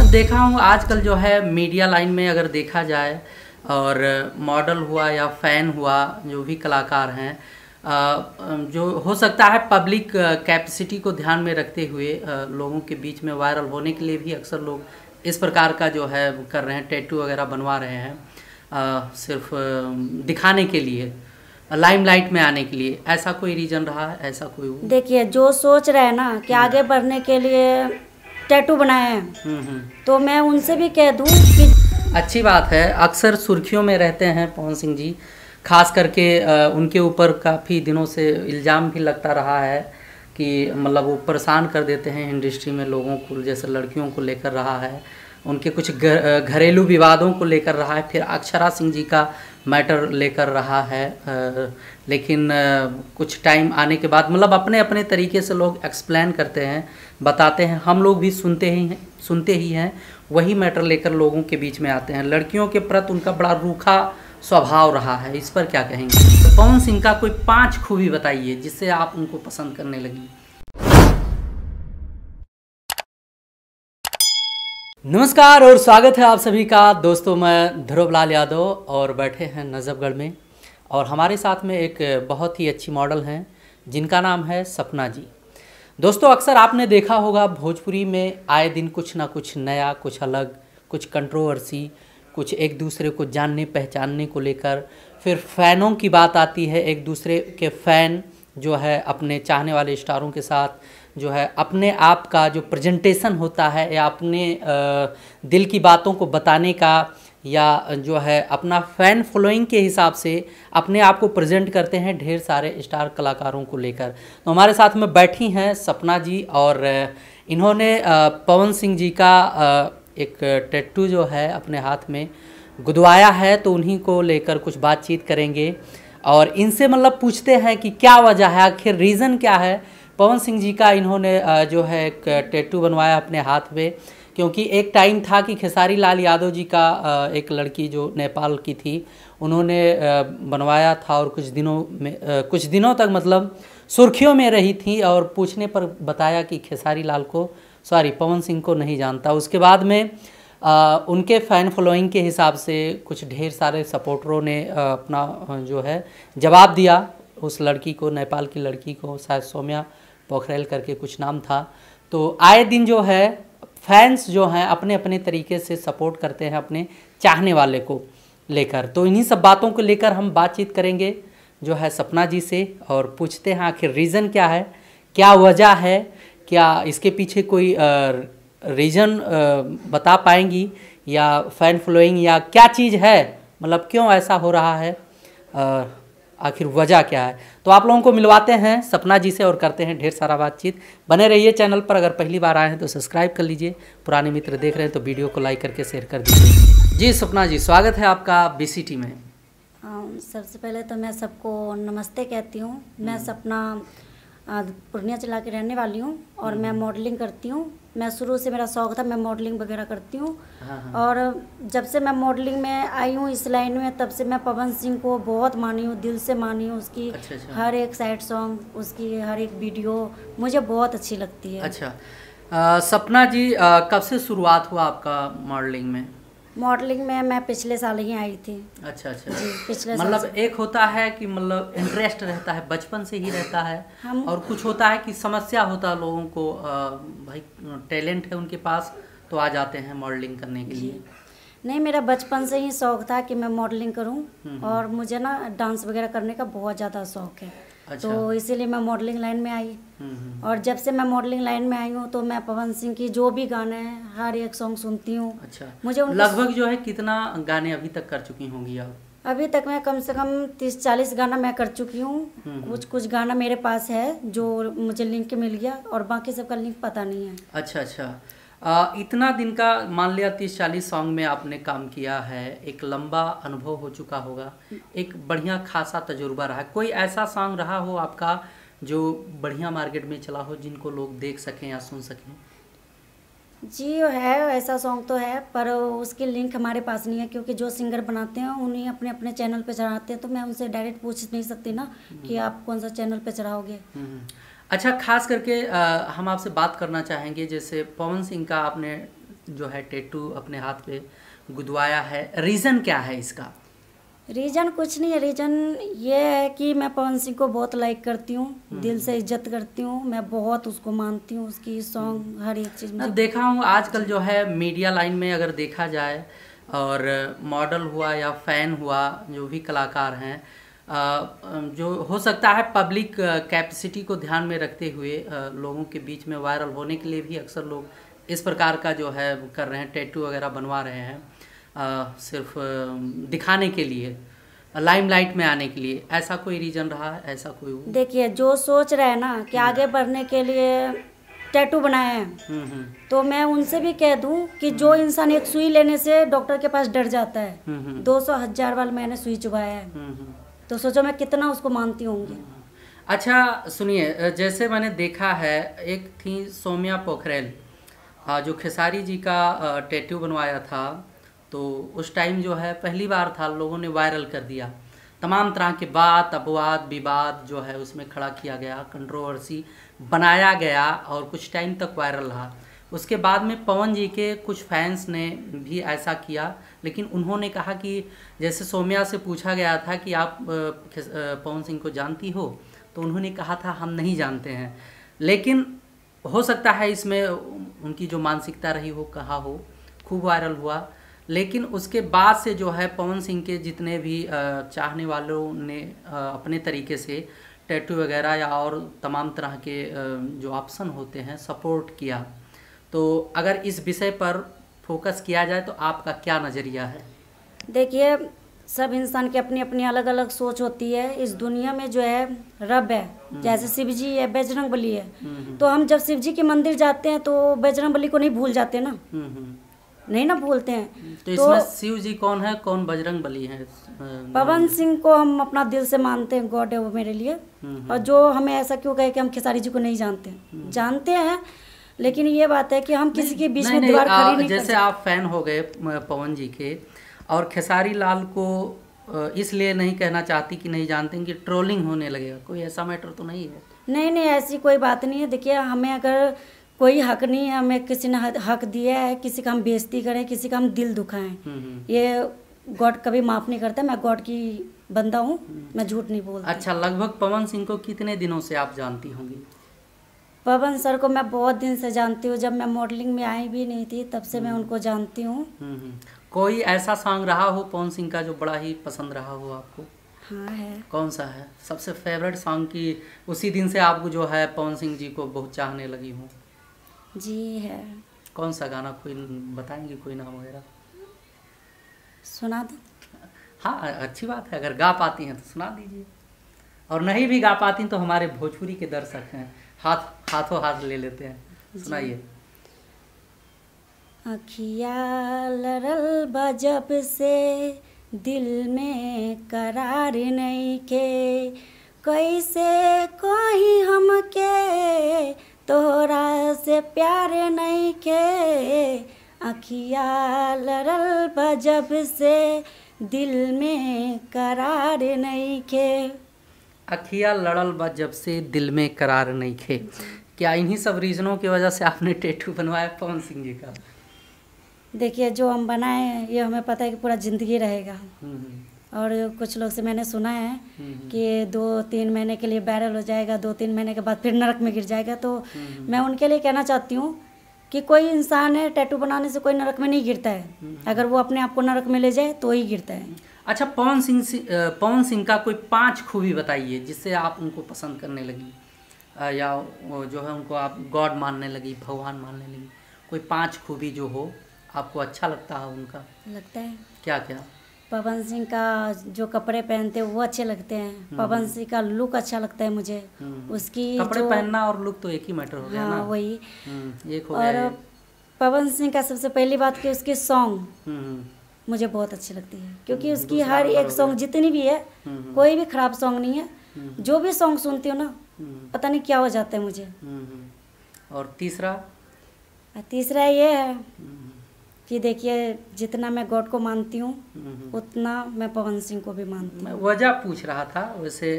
देखा हूँ आजकल जो है मीडिया लाइन में अगर देखा जाए और मॉडल हुआ या फ़ैन हुआ, जो भी कलाकार हैं, जो हो सकता है पब्लिक कैपेसिटी को ध्यान में रखते हुए लोगों के बीच में वायरल होने के लिए भी अक्सर लोग इस प्रकार का जो है कर रहे हैं, टैटू वगैरह बनवा रहे हैं, सिर्फ दिखाने के लिए, लाइमलाइट में आने के लिए। ऐसा कोई रीज़न रहा है? ऐसा कोई देखिए, जो सोच रहे हैं ना कि आगे बढ़ने के लिए टैटू बनाए हैं, तो मैं उनसे भी कह दूं कि अच्छी बात है। अक्सर सुर्खियों में रहते हैं पवन सिंह जी, खास करके उनके ऊपर काफ़ी दिनों से इल्ज़ाम भी लगता रहा है कि मतलब वो परेशान कर देते हैं इंडस्ट्री में लोगों को, जैसे लड़कियों को लेकर रहा है, उनके कुछ घरेलू विवादों को लेकर रहा है, फिर अक्षरा सिंह जी का मैटर लेकर रहा है। लेकिन कुछ टाइम आने के बाद मतलब अपने अपने तरीके से लोग एक्सप्लेन करते हैं, बताते हैं, हम लोग भी सुनते ही हैं, वही मैटर लेकर लोगों के बीच में आते हैं। लड़कियों के प्रति उनका बड़ा रूखा स्वभाव रहा है, इस पर क्या कहेंगे? तो पवन सिंह का कोई 5 खूबी बताइए जिससे आप उनको पसंद करने लगी। नमस्कार और स्वागत है आप सभी का दोस्तों। मैं ध्रुवलाल यादव और बैठे हैं नजफगढ़ में, और हमारे साथ में एक बहुत ही अच्छी मॉडल हैं जिनका नाम है सपना जी। दोस्तों, अक्सर आपने देखा होगा भोजपुरी में आए दिन कुछ ना कुछ नया, कुछ अलग, कुछ कंट्रोवर्सी, कुछ एक दूसरे को जानने पहचानने को लेकर, फिर फ़ैनों की बात आती है। एक दूसरे के फ़ैन जो है अपने चाहने वाले स्टारों के साथ जो है अपने आप का जो प्रेजेंटेशन होता है या अपने दिल की बातों को बताने का, या जो है अपना फ़ैन फॉलोइंग के हिसाब से अपने आप को प्रेजेंट करते हैं ढेर सारे स्टार कलाकारों को लेकर। तो हमारे साथ में बैठी हैं सपना जी, और इन्होंने पवन सिंह जी का एक टैटू जो है अपने हाथ में गुदवाया है, तो उन्हीं को लेकर कुछ बातचीत करेंगे और इनसे मतलब पूछते हैं कि क्या वजह है, आखिर रीज़न क्या है पवन सिंह जी का इन्होंने जो है एक टैटू बनवाया अपने हाथ में। क्योंकि एक टाइम था कि खेसारी लाल यादव जी का एक लड़की जो नेपाल की थी, उन्होंने बनवाया था, और कुछ दिनों तक मतलब सुर्खियों में रही थी, और पूछने पर बताया कि खेसारी लाल को, पवन सिंह को नहीं जानता। उसके बाद में उनके फ़ैन फॉलोइंग के हिसाब से कुछ ढेर सारे सपोर्टरों ने अपना जो है जवाब दिया उस लड़की को, नेपाल की लड़की को, शायद सौम्या पोखरेल करके कुछ नाम था। तो आए दिन जो है फैंस जो हैं अपने अपने तरीके से सपोर्ट करते हैं अपने चाहने वाले को लेकर। तो इन्हीं सब बातों को लेकर हम बातचीत करेंगे जो है सपना जी से, और पूछते हैं आखिर रीज़न क्या है, क्या वजह है, क्या इसके पीछे कोई रीज़न बता पाएंगी, या फ़ैन फॉलोइंग या क्या चीज़ है, मतलब क्यों ऐसा हो रहा है, आखिर वजह क्या है। तो आप लोगों को मिलवाते हैं सपना जी से और करते हैं ढेर सारा बातचीत। बने रहिए चैनल पर। अगर पहली बार आए हैं तो सब्सक्राइब कर लीजिए, पुराने मित्र देख रहे हैं तो वीडियो को लाइक करके शेयर कर दीजिए। जी सपना जी, स्वागत है आपका बीसीटी में। सबसे पहले तो मैं सबको नमस्ते कहती हूँ। मैं सपना पूर्णिया जिला की रहने वाली हूँ और मैं मॉडलिंग करती हूँ। मैं शुरू से मेरा शौक था, मैं मॉडलिंग वगैरह करती हूँ। और जब से मैं मॉडलिंग में आई हूँ इस लाइन में, तब से मैं पवन सिंह को बहुत मानी हूँ, दिल से मानी हूँ। उसकी हर एक सैड सॉन्ग, उसकी हर एक वीडियो मुझे बहुत अच्छी लगती है। अच्छा सपना जी, कब से शुरुआत हुआ आपका मॉडलिंग में? मॉडलिंग में मैं पिछले साल ही आई थी। अच्छा जी, पिछले मतलब एक होता है कि मतलब इंटरेस्ट रहता है, बचपन से ही रहता है, और कुछ होता है कि समस्या होता है लोगों को, भाई टैलेंट है उनके पास तो आ जाते हैं मॉडलिंग करने के लिए। नहीं, मेरा बचपन से ही शौक था कि मैं मॉडलिंग करूं, और मुझे ना डांस वगैरह करने का बहुत ज़्यादा शौक है। अच्छा। तो इसीलिए मैं मॉडलिंग लाइन में आई। और जब से मैं मॉडलिंग लाइन में आई हूँ तो मैं पवन सिंह की जो भी गाने हैं हर एक सॉन्ग सुनती हूँ। अच्छा, मुझे लगभग जो है कितना गाने अभी तक कर चुकी होंगी आप? अभी तक मैं कम से कम 30-40 गाना मैं कर चुकी हूँ। कुछ गाना मेरे पास है जो मुझे लिंक मिल गया, और बाकी सबका लिंक पता नहीं है। अच्छा, इतना दिन का मान लिया 30-40 सॉन्ग में आपने काम किया है, एक लंबा अनुभव हो चुका होगा, एक बढ़िया खासा तजुर्बा रहा। कोई ऐसा सॉन्ग रहा हो आपका जो बढ़िया मार्केट में चला हो, जिनको लोग देख सकें या सुन सकें? जी है, ऐसा सॉन्ग तो है, पर उसकी लिंक हमारे पास नहीं है, क्योंकि जो सिंगर बनाते हैं उन्हीं अपने अपने चैनल पे चढ़ाते हैं, तो मैं उनसे डायरेक्ट पूछ नहीं सकती ना कि आप कौन सा चैनल पे चढ़ाओगे। अच्छा, खास करके हम आपसे बात करना चाहेंगे, जैसे पवन सिंह का आपने जो है टैटू अपने हाथ पे गुदवाया है, रीज़न क्या है इसका? रीज़न कुछ नहीं है, रीज़न ये है कि मैं पवन सिंह को बहुत लाइक करती हूँ, दिल से इज्जत करती हूँ, मैं बहुत उसको मानती हूँ, उसकी सॉन्ग हर एक चीज़ मुझे देखा हूँ आजकल जो है मीडिया लाइन में अगर देखा जाए, और मॉडल हुआ या फ़ैन हुआ, जो भी कलाकार हैं, जो हो सकता है पब्लिक कैपेसिटी को ध्यान में रखते हुए लोगों के बीच में वायरल होने के लिए भी अक्सर लोग इस प्रकार का जो है कर रहे हैं, टैटू वगैरह बनवा रहे हैं, सिर्फ दिखाने के लिए, लाइमलाइट में आने के लिए। ऐसा कोई रीज़न रहा है, ऐसा कोई? देखिए, जो सोच रहे हैं ना कि आगे बढ़ने के लिए टैटू बनाए हैं, तो मैं उनसे भी कह दूं कि जो इंसान एक सुई लेने से डॉक्टर के पास डर जाता है, 200,000 बार मैंने सुई चुभाया है, तो सोचो मैं कितना उसको मानती होंगी। अच्छा सुनिए, जैसे मैंने देखा है, एक थी सौम्या पोखरेल, जो खेसारी जी का टैटू बनवाया था, तो उस टाइम जो है पहली बार था, लोगों ने वायरल कर दिया, तमाम तरह के बात अपवाद विवाद जो है उसमें खड़ा किया गया, कंट्रोवर्सी बनाया गया और कुछ टाइम तक वायरल रहा। उसके बाद में पवन जी के कुछ फैंस ने भी ऐसा किया, लेकिन उन्होंने कहा कि जैसे सौम्या से पूछा गया था कि आप पवन सिंह को जानती हो, तो उन्होंने कहा था हम नहीं जानते हैं, लेकिन हो सकता है इसमें उनकी जो मानसिकता रही हो, कहा हो, खूब वायरल हुआ। लेकिन उसके बाद से जो है पवन सिंह के जितने भी चाहने वालों ने अपने तरीके से टैटू वगैरह या और तमाम तरह के जो ऑप्शन होते हैं सपोर्ट किया। तो अगर इस विषय पर फोकस किया जाए तो आपका क्या नज़रिया है? देखिए, सब इंसान की अपनी अपनी अलग अलग सोच होती है। इस दुनिया में जो है रब है, जैसे शिव जी है, बजरंग बली है, तो हम जब शिव जी के मंदिर जाते हैं तो बजरंग बली को नहीं भूल जाते ना, नहीं ना भूलते हैं। तो इसमें शिव जी कौन है, कौन बजरंग बली है? पवन सिंह को हम अपना दिल से मानते हैं, गॉड है वो मेरे लिए। और जो हमें ऐसा क्यों कहे कि हम खेसारी जी को नहीं जानते, जानते हैं, लेकिन ये बात है कि हम किसी के बीच में दीवार खड़ी नहीं। जैसे आप फैन हो गए पवन जी के, और खेसारी लाल को इसलिए नहीं कहना चाहती कि नहीं जानते कि ट्रोलिंग होने लगेगा, कोई ऐसा मैटर तो नहीं है? नहीं नहीं, ऐसी कोई बात नहीं है। देखिए, हमें अगर कोई हक नहीं है, हमें किसी ने हक दिया है, किसी का हम बेइज्जती करें, किसी का हम दिल दुखाएं, ये गॉड कभी माफ़ नहीं करता। मैं गॉड की बंदा हूँ, मैं झूठ नहीं बोलती। अच्छा, लगभग पवन सिंह को कितने दिनों से आप जानती होंगी? पवन सर को मैं बहुत दिन से जानती हूँ, जब मैं मॉडलिंग में आई भी नहीं थी तब से मैं उनको जानती हूँ। कोई ऐसा सॉन्ग रहा हो पवन सिंह का जो बड़ा ही पसंद रहा हो आपको? हाँ है। कौन सा है सबसे फेवरेट सॉन्ग की उसी दिन से आपको जो है पवन सिंह जी को बहुत चाहने लगी हूँ? जी है। कौन सा गाना, कोई बताएंगे, कोई नाम वगैरह? सुना दो। हाँ, अच्छी बात है, अगर गा पाती हैं तो सुना दीजिए, और नहीं भी गा पाती तो हमारे भोजपुरी के दर्शक हैं, हाथों हाथ ले लेते हैं, सुनाइए। अखिया लड़ल बा जब से दिल में करार नहीं के, कैसे कोई हमके तोरा से प्यार नहीं के। अखिया लड़ल बा जब से दिल में करार नहीं के। अखिया लड़ल बा जब से दिल में करार नहीं खे। क्या इन्हीं सब रीजनों की वजह से आपने टैटू बनवाया पवन सिंह जी का? देखिए, जो हम बनाए हैं ये हमें पता है कि पूरा ज़िंदगी रहेगा, और कुछ लोग से मैंने सुना है कि 2-3 महीने के लिए वायरल हो जाएगा, 2-3 महीने के बाद फिर नरक में गिर जाएगा। तो मैं उनके लिए कहना चाहती हूँ कि कोई इंसान है, टैटू बनाने से कोई नरक में नहीं गिरता है, अगर वो अपने आप को नरक में ले जाए तो ही गिरता है। अच्छा, पवन सिंह का कोई 5 खूबी बताइए जिससे आप उनको पसंद करने लगी, या जो है उनको आप गॉड मानने लगी, भगवान मानने लगी। कोई 5 खूबी जो हो आपको अच्छा लगता है उनका? लगता है। क्या क्या? पवन सिंह का जो कपड़े पहनते हैं वो अच्छे लगते हैं, पवन सिंह का लुक अच्छा लगता है मुझे, उसकी कपड़े पहनना और लुक तो एक ही मैटर हो गया। हाँ, ना वही एक हो और गया। पवन सिंह का सबसे पहली बात कि उसके सॉन्ग मुझे बहुत अच्छी लगती है, क्योंकि उसकी हर एक सॉन्ग जितनी भी है कोई भी खराब सॉन्ग नहीं है। जो भी सॉन्ग सुनती हूँ ना पता नहीं क्या हो जाता है मुझे। और तीसरा ये है कि देखिए, जितना मैं गॉड को मानती हूँ उतना मैं पवन सिंह को भी मानती हूँ। मैं वजह पूछ रहा था, वैसे